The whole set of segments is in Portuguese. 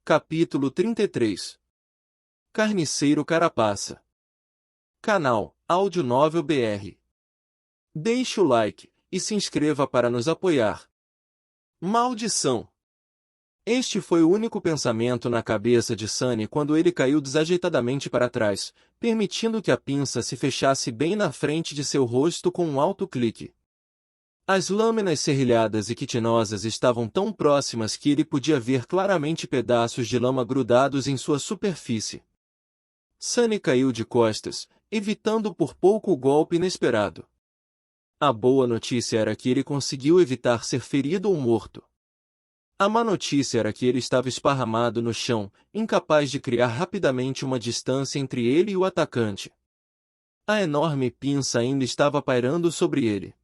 Capítulo 33. Carniceiro Carapaça. Canal Áudio Novel BR. Deixe o like e se inscreva para nos apoiar. Maldição! Este foi o único pensamento na cabeça de Sunny quando ele caiu desajeitadamente para trás, permitindo que a pinça se fechasse bem na frente de seu rosto com um alto clique. As lâminas serrilhadas e quitinosas estavam tão próximas que ele podia ver claramente pedaços de lama grudados em sua superfície. Sunny caiu de costas, evitando por pouco o golpe inesperado. A boa notícia era que ele conseguiu evitar ser ferido ou morto. A má notícia era que ele estava esparramado no chão, incapaz de criar rapidamente uma distância entre ele e o atacante. A enorme pinça ainda estava pairando sobre ele.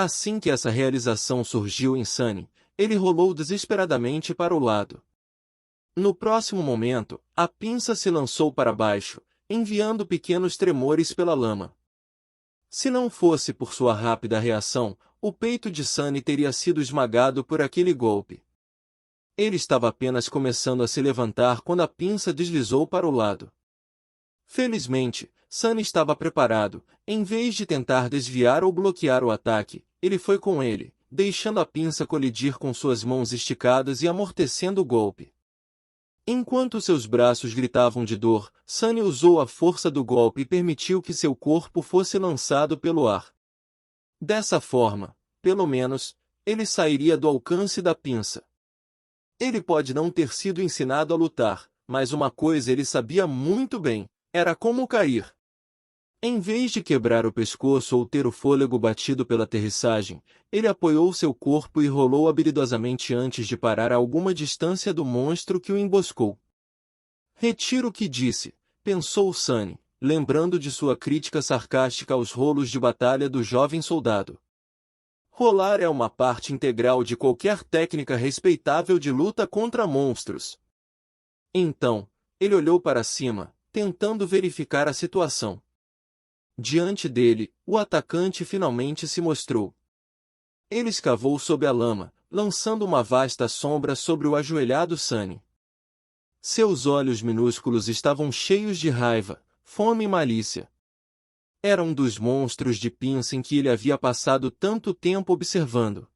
Assim que essa realização surgiu em Sunny, ele rolou desesperadamente para o lado. No próximo momento, a pinça se lançou para baixo, enviando pequenos tremores pela lama. Se não fosse por sua rápida reação, o peito de Sunny teria sido esmagado por aquele golpe. Ele estava apenas começando a se levantar quando a pinça deslizou para o lado. Felizmente, Sunny estava preparado. Em vez de tentar desviar ou bloquear o ataque, ele foi com ele, deixando a pinça colidir com suas mãos esticadas e amortecendo o golpe. Enquanto seus braços gritavam de dor, Sunny usou a força do golpe e permitiu que seu corpo fosse lançado pelo ar. Dessa forma, pelo menos, ele sairia do alcance da pinça. Ele pode não ter sido ensinado a lutar, mas uma coisa ele sabia muito bem: era como cair. Em vez de quebrar o pescoço ou ter o fôlego batido pela aterrissagem, ele apoiou seu corpo e rolou habilidosamente antes de parar a alguma distância do monstro que o emboscou. Retiro o que disse, pensou Sunny, lembrando de sua crítica sarcástica aos rolos de batalha do jovem soldado. Rolar é uma parte integral de qualquer técnica respeitável de luta contra monstros. Então, ele olhou para cima, tentando verificar a situação. Diante dele, o atacante finalmente se mostrou. Ele escavou sob a lama, lançando uma vasta sombra sobre o ajoelhado Sunny. Seus olhos minúsculos estavam cheios de raiva, fome e malícia. Era um dos monstros de pinça em que ele havia passado tanto tempo observando.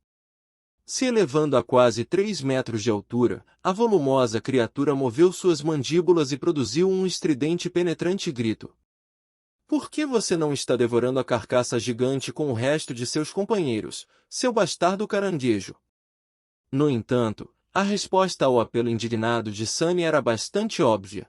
Se elevando a quase 3 metros de altura, a volumosa criatura moveu suas mandíbulas e produziu um estridente e penetrante grito. Por que você não está devorando a carcaça gigante com o resto de seus companheiros, seu bastardo caranguejo? No entanto, a resposta ao apelo indignado de Sunny era bastante óbvia.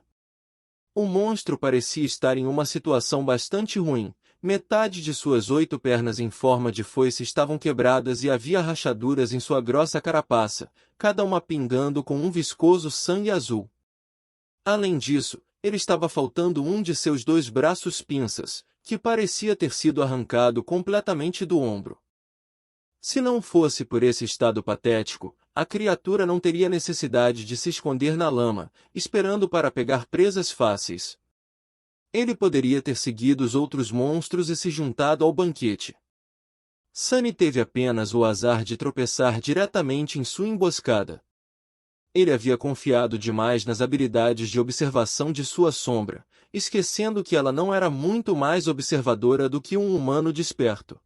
O monstro parecia estar em uma situação bastante ruim. Metade de suas 8 pernas em forma de foice estavam quebradas e havia rachaduras em sua grossa carapaça, cada uma pingando com um viscoso sangue azul. Além disso, ele estava faltando um de seus 2 braços pinças, que parecia ter sido arrancado completamente do ombro. Se não fosse por esse estado patético, a criatura não teria necessidade de se esconder na lama, esperando para pegar presas fáceis. Ele poderia ter seguido os outros monstros e se juntado ao banquete. Sunny teve apenas o azar de tropeçar diretamente em sua emboscada. Ele havia confiado demais nas habilidades de observação de sua sombra, esquecendo que ela não era muito mais observadora do que um humano desperto.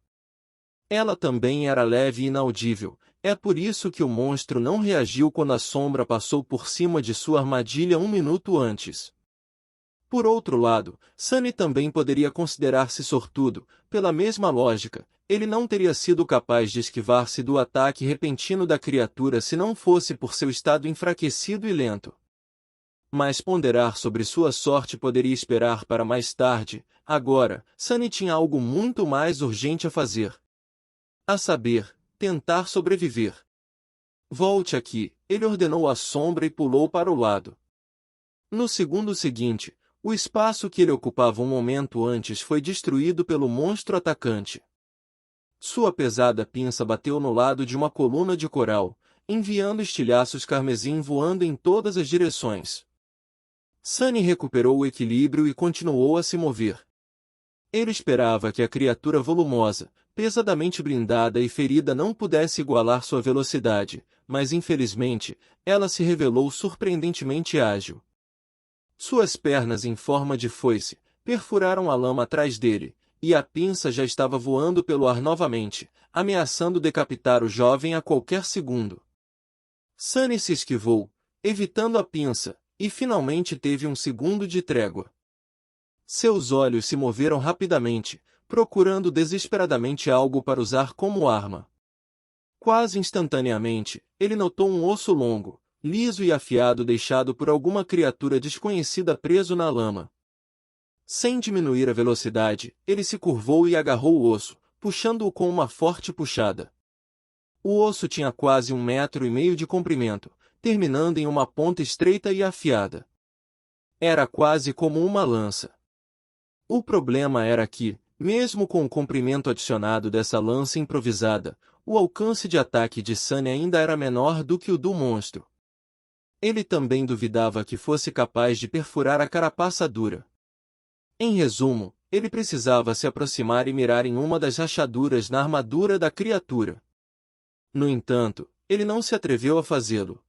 Ela também era leve e inaudível, é por isso que o monstro não reagiu quando a sombra passou por cima de sua armadilha 1 minuto antes. Por outro lado, Sunny também poderia considerar-se sortudo. Pela mesma lógica, ele não teria sido capaz de esquivar-se do ataque repentino da criatura se não fosse por seu estado enfraquecido e lento. Mas ponderar sobre sua sorte poderia esperar para mais tarde. Agora, Sunny tinha algo muito mais urgente a fazer. A saber, tentar sobreviver. Volte aqui, ele ordenou à sombra e pulou para o lado. No segundo seguinte, o espaço que ele ocupava um momento antes foi destruído pelo monstro atacante. Sua pesada pinça bateu no lado de uma coluna de coral, enviando estilhaços carmesim voando em todas as direções. Sunny recuperou o equilíbrio e continuou a se mover. Ele esperava que a criatura volumosa, pesadamente blindada e ferida não pudesse igualar sua velocidade, mas infelizmente, ela se revelou surpreendentemente ágil. Suas pernas em forma de foice perfuraram a lama atrás dele, e a pinça já estava voando pelo ar novamente, ameaçando decapitar o jovem a qualquer segundo. Sunny se esquivou, evitando a pinça, e finalmente teve um segundo de trégua. Seus olhos se moveram rapidamente, procurando desesperadamente algo para usar como arma. Quase instantaneamente, ele notou um osso longo, liso e afiado deixado por alguma criatura desconhecida preso na lama. Sem diminuir a velocidade, ele se curvou e agarrou o osso, puxando-o com uma forte puxada. O osso tinha quase 1,5 metros de comprimento, terminando em uma ponta estreita e afiada. Era quase como uma lança. O problema era que, mesmo com o comprimento adicionado dessa lança improvisada, o alcance de ataque de Sunny ainda era menor do que o do monstro. Ele também duvidava que fosse capaz de perfurar a carapaça dura. Em resumo, ele precisava se aproximar e mirar em uma das rachaduras na armadura da criatura. No entanto, ele não se atreveu a fazê-lo.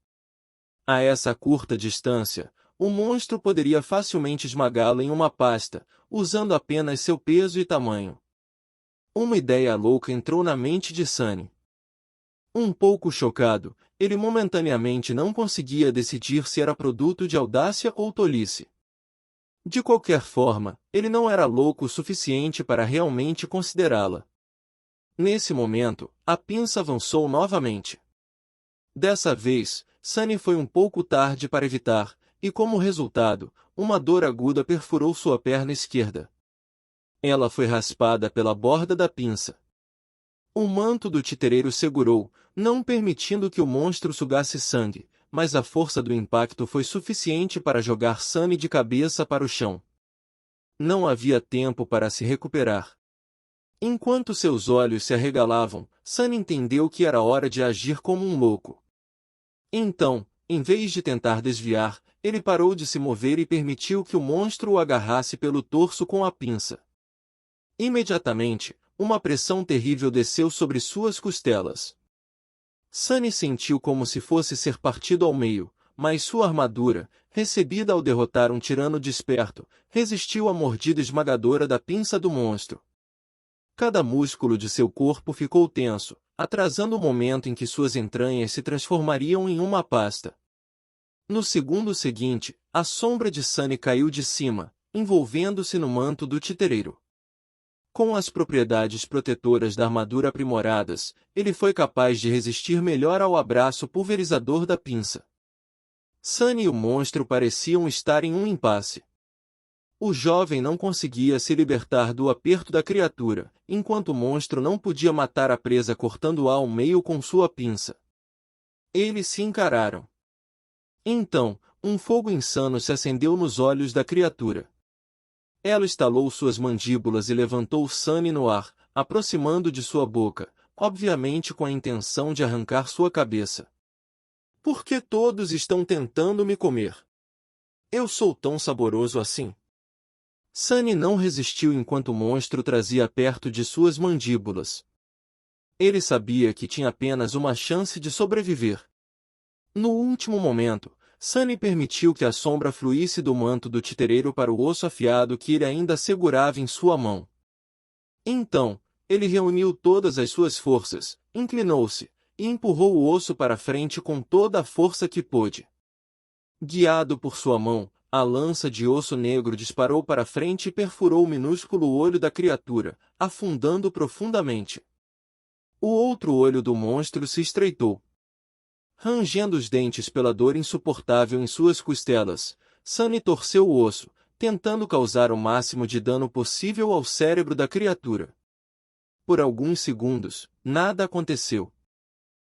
A essa curta distância, o monstro poderia facilmente esmagá-lo em uma pasta, usando apenas seu peso e tamanho. Uma ideia louca entrou na mente de Sunny. Um pouco chocado, ele momentaneamente não conseguia decidir se era produto de audácia ou tolice. De qualquer forma, ele não era louco o suficiente para realmente considerá-la. Nesse momento, a pinça avançou novamente. Dessa vez, Sunny foi um pouco tarde para evitar, e como resultado, uma dor aguda perfurou sua perna esquerda. Ela foi raspada pela borda da pinça. O manto do titereiro segurou, não permitindo que o monstro sugasse sangue, mas a força do impacto foi suficiente para jogar Sunny de cabeça para o chão. Não havia tempo para se recuperar. Enquanto seus olhos se arregalavam, Sunny entendeu que era hora de agir como um louco. Então, em vez de tentar desviar, ele parou de se mover e permitiu que o monstro o agarrasse pelo torso com a pinça. Imediatamente, uma pressão terrível desceu sobre suas costelas. Sunny sentiu como se fosse ser partido ao meio, mas sua armadura, recebida ao derrotar um tirano desperto, resistiu à mordida esmagadora da pinça do monstro. Cada músculo de seu corpo ficou tenso, atrasando o momento em que suas entranhas se transformariam em uma pasta. No segundo seguinte, a sombra de Sunny caiu de cima, envolvendo-se no manto do titereiro. Com as propriedades protetoras da armadura aprimoradas, ele foi capaz de resistir melhor ao abraço pulverizador da pinça. Sunny e o monstro pareciam estar em um impasse. O jovem não conseguia se libertar do aperto da criatura, enquanto o monstro não podia matar a presa cortando-a ao meio com sua pinça. Eles se encararam. Então, um fogo insano se acendeu nos olhos da criatura. Ela estalou suas mandíbulas e levantou Sunny no ar, aproximando de sua boca, obviamente com a intenção de arrancar sua cabeça. Por que todos estão tentando me comer? Eu sou tão saboroso assim. Sunny não resistiu enquanto o monstro trazia perto de suas mandíbulas. Ele sabia que tinha apenas uma chance de sobreviver. No último momento, Sunny permitiu que a sombra fluísse do manto do titereiro para o osso afiado que ele ainda segurava em sua mão. Então, ele reuniu todas as suas forças, inclinou-se, e empurrou o osso para frente com toda a força que pôde. Guiado por sua mão, a lança de osso negro disparou para frente e perfurou o minúsculo olho da criatura, afundando profundamente. O outro olho do monstro se estreitou. Rangendo os dentes pela dor insuportável em suas costelas, Sunny torceu o osso, tentando causar o máximo de dano possível ao cérebro da criatura. Por alguns segundos, nada aconteceu.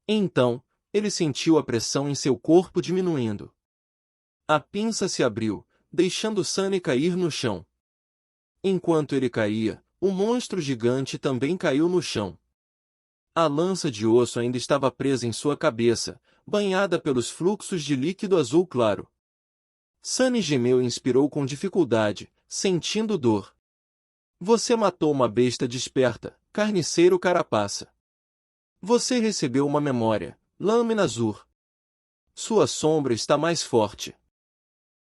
Então, ele sentiu a pressão em seu corpo diminuindo. A pinça se abriu, deixando Sunny cair no chão. Enquanto ele caía, o monstro gigante também caiu no chão. A lança de osso ainda estava presa em sua cabeça, banhada pelos fluxos de líquido azul claro. Sunny gemeu e inspirou com dificuldade, sentindo dor. Você matou uma besta desperta, carniceiro carapaça. Você recebeu uma memória, Lâmina azul. Sua sombra está mais forte.